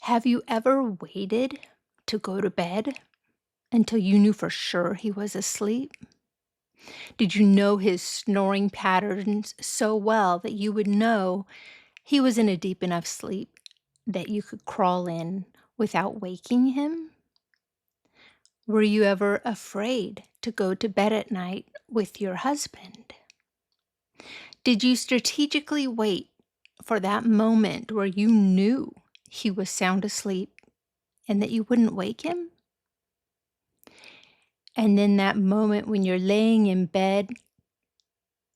Have you ever waited to go to bed until you knew for sure he was asleep? Did you know his snoring patterns so well that you would know he was in a deep enough sleep that you could crawl in without waking him? Were you ever afraid to go to bed at night with your husband? Did you strategically wait for that moment where you knew he was sound asleep and that you wouldn't wake him? And then that moment when you're laying in bed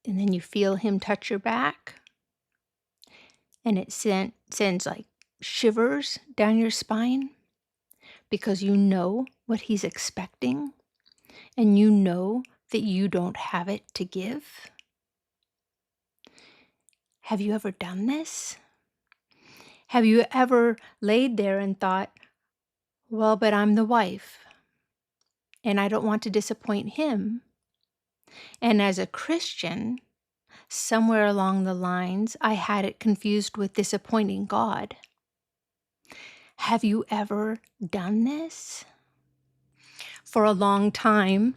and then you feel him touch your back and it sends like shivers down your spine because you know what he's expecting and you know that you don't have it to give. Have you ever done this? Have you ever laid there and thought, well, but I'm the wife and I don't want to disappoint him. And as a Christian, somewhere along the lines, I had it confused with disappointing God. Have you ever done this? For a long time,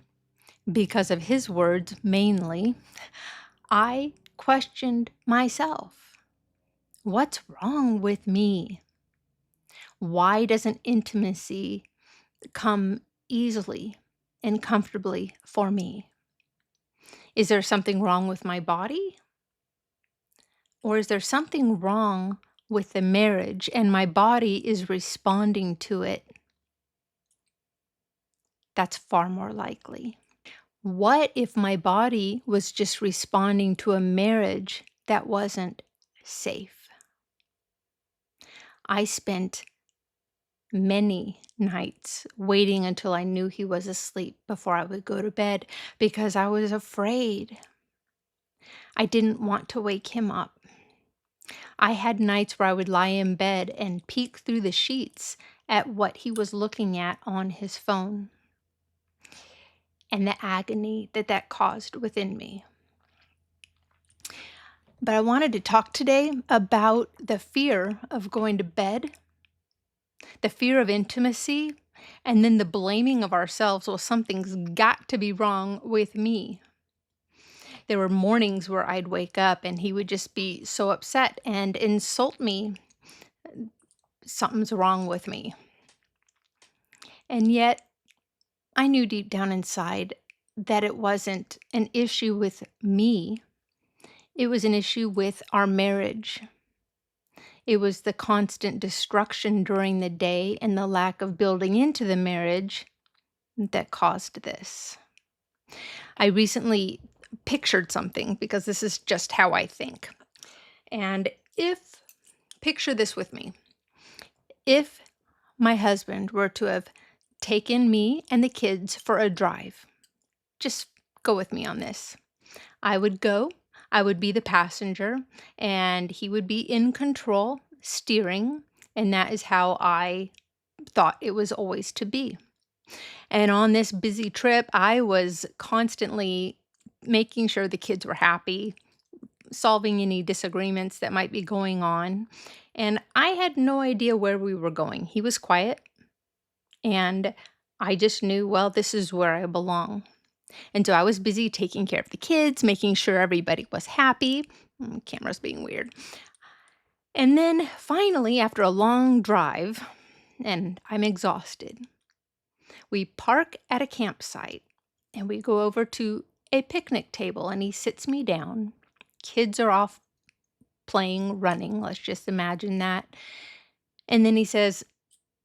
because of his words mainly, I questioned myself. What's wrong with me? Why doesn't intimacy come easily and comfortably for me? Is there something wrong with my body? Or is there something wrong with the marriage and my body is responding to it? That's far more likely. What if my body was just responding to a marriage that wasn't safe? I spent many nights waiting until I knew he was asleep before I would go to bed because I was afraid. I didn't want to wake him up. I had nights where I would lie in bed and peek through the sheets at what he was looking at on his phone and the agony that that caused within me. But I wanted to talk today about the fear of going to bed, the fear of intimacy, and then the blaming of ourselves. Well, something's got to be wrong with me. There were mornings where I'd wake up and he would just be so upset and insult me. Something's wrong with me. And yet, I knew deep down inside that it wasn't an issue with me. It was an issue with our marriage. It was the constant destruction during the day and the lack of building into the marriage that caused this. I recently pictured something because this is just how I think. And picture this with me. If my husband were to have taken me and the kids for a drive, just go with me on this. I would go, I would be the passenger, and he would be in control, steering, and that is how I thought it was always to be. And on this busy trip, I was constantly making sure the kids were happy, solving any disagreements that might be going on. And I had no idea where we were going. He was quiet, and I just knew, well, this is where I belong. And so I was busy taking care of the kids, making sure everybody was happy. Camera's being weird. And then finally, after a long drive, and I'm exhausted, we park at a campsite and we go over to a picnic table and he sits me down. Kids are off playing, running. Let's just imagine that. And then he says,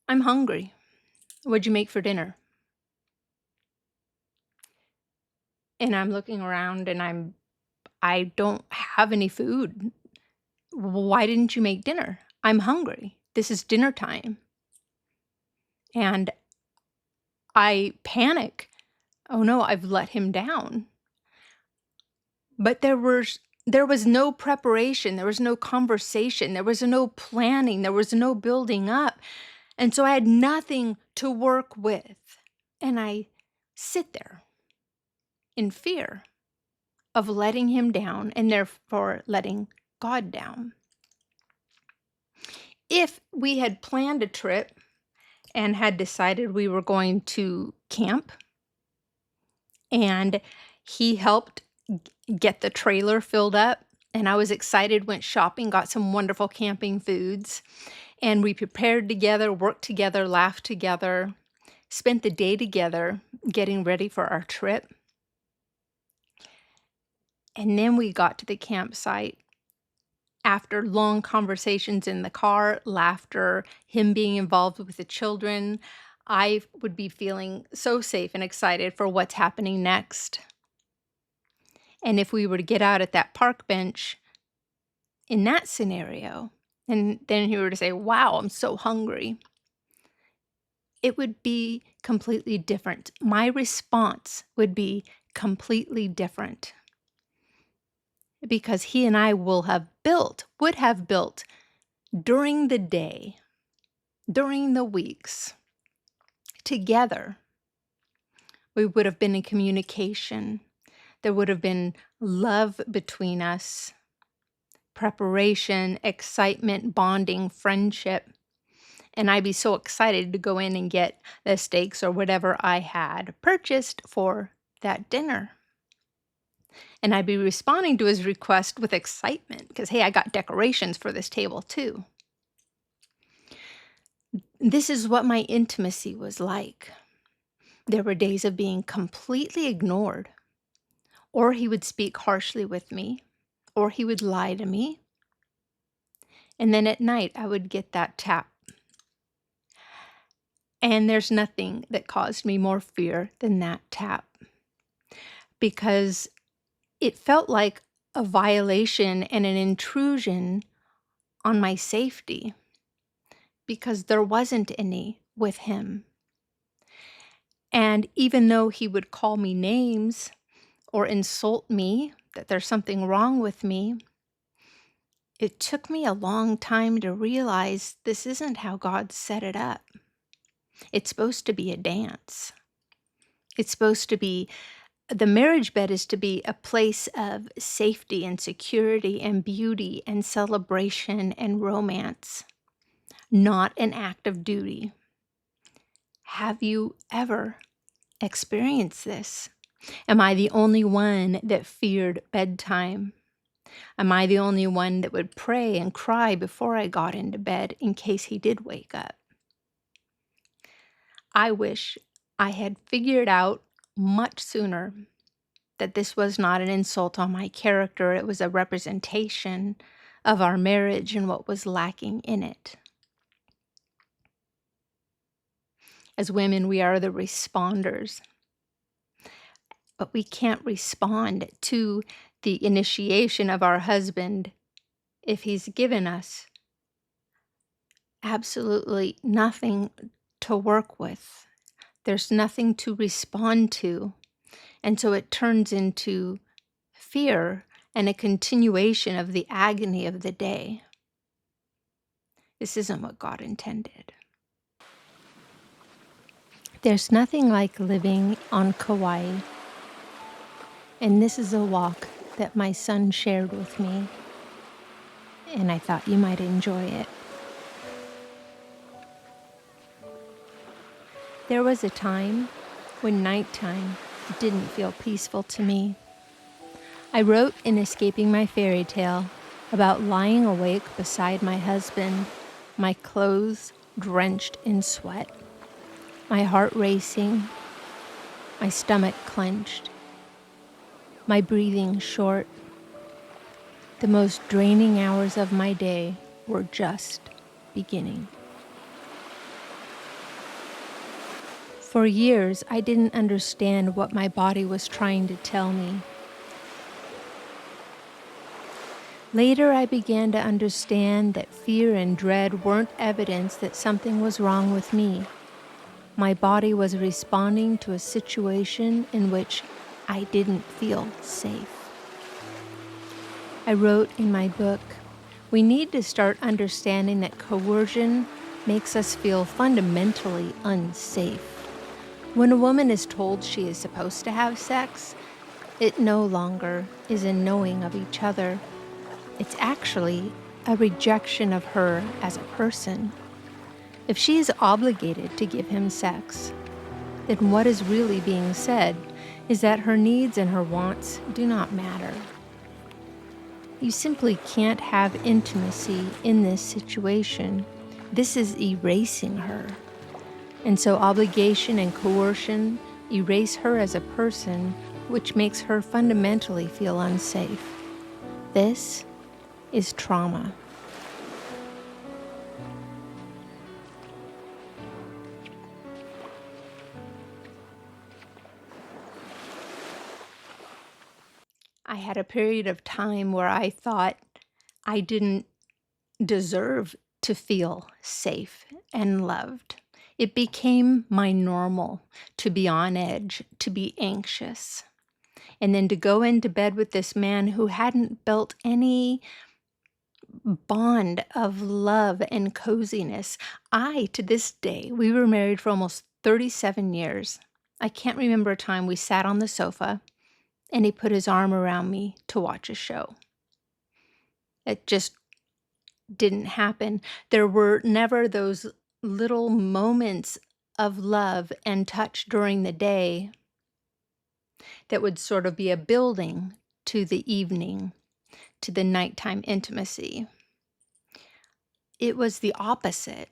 I'm hungry. What'd you make for dinner? And I'm looking around and I don't have any food. Why didn't you make dinner? I'm hungry. This is dinner time. And I panic. Oh no, I've let him down. But there was no preparation, there was no conversation, there was no planning, there was no building up. And so I had nothing to work with. And I sit there in fear of letting him down and therefore letting God down. if we had planned a trip and had decided we were going to camp, and he helped get the trailer filled up, and I was excited, went shopping, got some wonderful camping foods, and we prepared together, worked together, laughed together, spent the day together getting ready for our trip. And then we got to the campsite after long conversations in the car, laughter, him being involved with the children. I would be feeling so safe and excited for what's happening next. And if we were to get out at that park bench in that scenario, and then he were to say, "Wow, I'm so hungry," it would be completely different. My response would be completely different because he and I would have built during the day, during the weeks, together. We would have been in communication. There would have been love between us, preparation, excitement, bonding, friendship. And I'd be so excited to go in and get the steaks or whatever I had purchased for that dinner. And I'd be responding to his request with excitement because, hey, I got decorations for this table too. This is what my intimacy was like. There were days of being completely ignored, or he would speak harshly with me, or he would lie to me. And then at night, I would get that tap. And there's nothing that caused me more fear than that tap, because it felt like a violation and an intrusion on my safety, because there wasn't any with him. And even though he would call me names or insult me, that there's something wrong with me, it took me a long time to realize this isn't how God set it up. It's supposed to be a dance. It's supposed to be, the marriage bed is to be a place of safety and security and beauty and celebration and romance, not an act of duty. Have you ever experienced this? Am I the only one that feared bedtime? Am I the only one that would pray and cry before I got into bed in case he did wake up? I wish I had figured out much sooner that this was not an insult on my character. It was a representation of our marriage and what was lacking in it. As women, we are the responders, but we can't respond to the initiation of our husband if he's given us absolutely nothing to work with. There's nothing to respond to. And so it turns into fear and a continuation of the agony of the day. This isn't what God intended. There's nothing like living on Kauai. And this is a walk that my son shared with me, and I thought you might enjoy it. There was a time when nighttime didn't feel peaceful to me. I wrote in Escaping My Fairy Tale about lying awake beside my husband, my clothes drenched in sweat, my heart racing, my stomach clenched, my breathing short. The most draining hours of my day were just beginning. For years, I didn't understand what my body was trying to tell me. Later, I began to understand that fear and dread weren't evidence that something was wrong with me. My body was responding to a situation in which I didn't feel safe. I wrote in my book, we need to start understanding that coercion makes us feel fundamentally unsafe. When a woman is told she is supposed to have sex, it no longer is a knowing of each other. It's actually a rejection of her as a person. If she is obligated to give him sex, then what is really being said is that her needs and her wants do not matter. You simply can't have intimacy in this situation. This is erasing her. And so obligation and coercion erase her as a person, which makes her fundamentally feel unsafe. This is trauma. I had a period of time where I thought I didn't deserve to feel safe and loved. It became my normal to be on edge, to be anxious, and then to go into bed with this man who hadn't built any bond of love and coziness. To this day, we were married for almost 37 years. I can't remember a time we sat on the sofa and he put his arm around me to watch a show. It just didn't happen. There were never those little moments of love and touch during the day that would sort of be a building to the evening, to the nighttime intimacy. It was the opposite.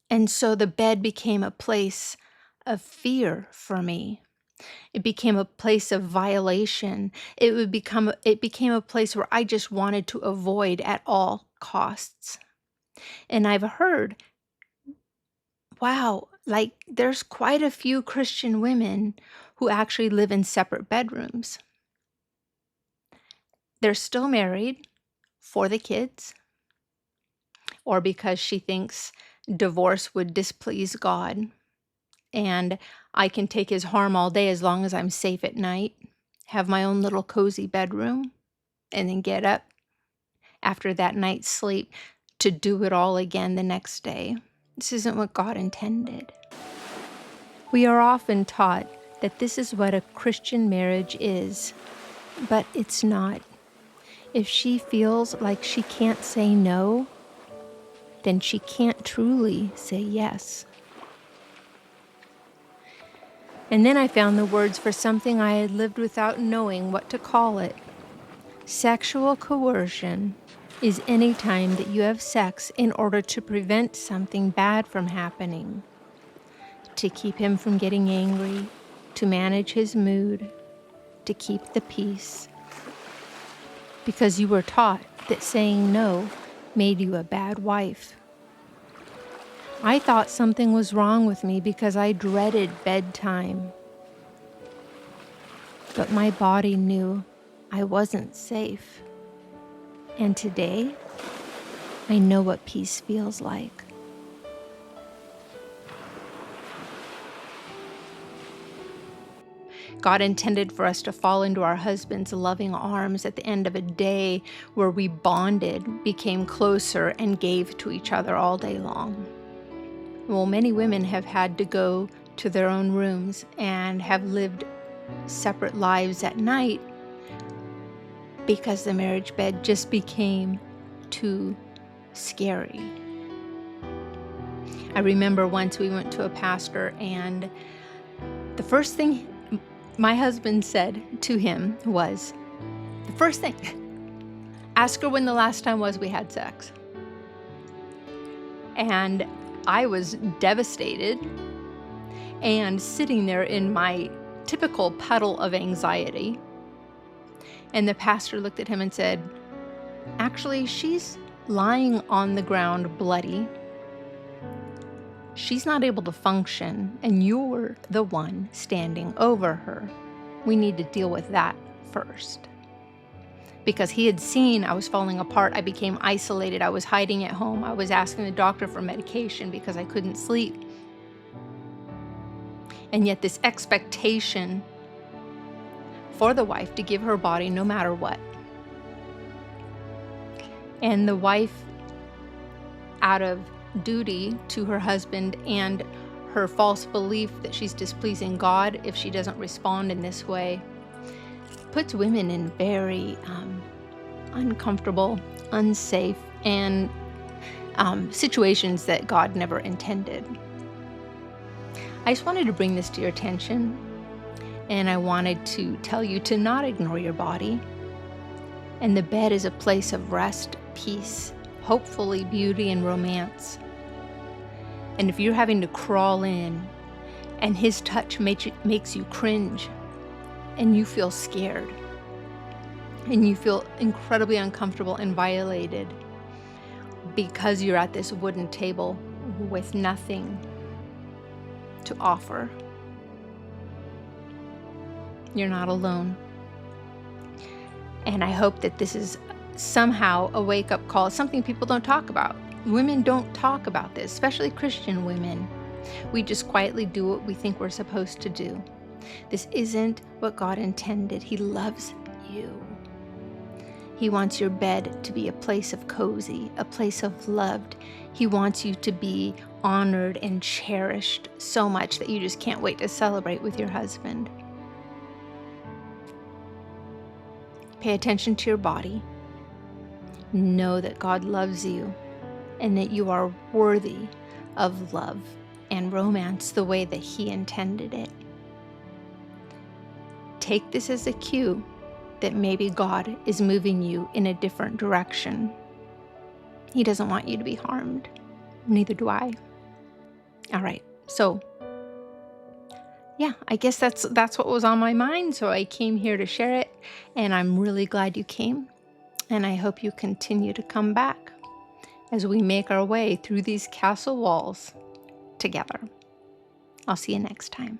And so the bed became a place of fear for me. It became a place of violation. It became a place where I just wanted to avoid at all costs. And I've heard, wow, like there's quite a few Christian women who actually live in separate bedrooms. They're still married for the kids, or because she thinks divorce would displease God. And I can take his harm all day as long as I'm safe at night, have my own little cozy bedroom, and then get up after that night's sleep to do it all again the next day. This isn't what God intended. We are often taught that this is what a Christian marriage is, but it's not. If she feels like she can't say no, then she can't truly say yes. And then I found the words for something I had lived without knowing what to call it. Sexual coercion is any time that you have sex in order to prevent something bad from happening, to keep him from getting angry, to manage his mood, to keep the peace. Because you were taught that saying no made you a bad wife. I thought something was wrong with me because I dreaded bedtime. But my body knew I wasn't safe. And today, I know what peace feels like. God intended for us to fall into our husband's loving arms at the end of a day where we bonded, became closer, and gave to each other all day long. Well, many women have had to go to their own rooms and have lived separate lives at night because the marriage bed just became too scary. I remember once we went to a pastor, and the first thing my husband said to him was, the first thing, ask her when the last time was we had sex. And I was devastated and sitting there in my typical puddle of anxiety. And the pastor looked at him and said, actually, she's lying on the ground bloody. She's not able to function, and you're the one standing over her. We need to deal with that first. Because he had seen I was falling apart. I became isolated. I was hiding at home. I was asking the doctor for medication because I couldn't sleep. And yet this expectation for the wife to give her body no matter what. And the wife, out of duty to her husband and her false belief that she's displeasing God if she doesn't respond in this way, puts women in very uncomfortable, unsafe, and situations that God never intended. I just wanted to bring this to your attention, and I wanted to tell you to not ignore your body. And the bed is a place of rest, peace, hopefully beauty and romance. And if you're having to crawl in and his touch makes you cringe and you feel scared and you feel incredibly uncomfortable and violated because you're at this wooden table with nothing to offer, you're not alone. And I hope that this is somehow a wake-up call. It's something people don't talk about. Women don't talk about this, especially Christian women. We just quietly do what we think we're supposed to do. This isn't what God intended. He loves you. He wants your bed to be a place of cozy, a place of loved. He wants you to be honored and cherished so much that you just can't wait to celebrate with your husband. Pay attention to your body. Know that God loves you and that you are worthy of love and romance the way that He intended it. Take this as a cue that maybe God is moving you in a different direction. He doesn't want you to be harmed. Neither do I. All right, so yeah, I guess that's what was on my mind, so I came here to share it, and I'm really glad you came, and I hope you continue to come back as we make our way through these castle walls together. I'll see you next time.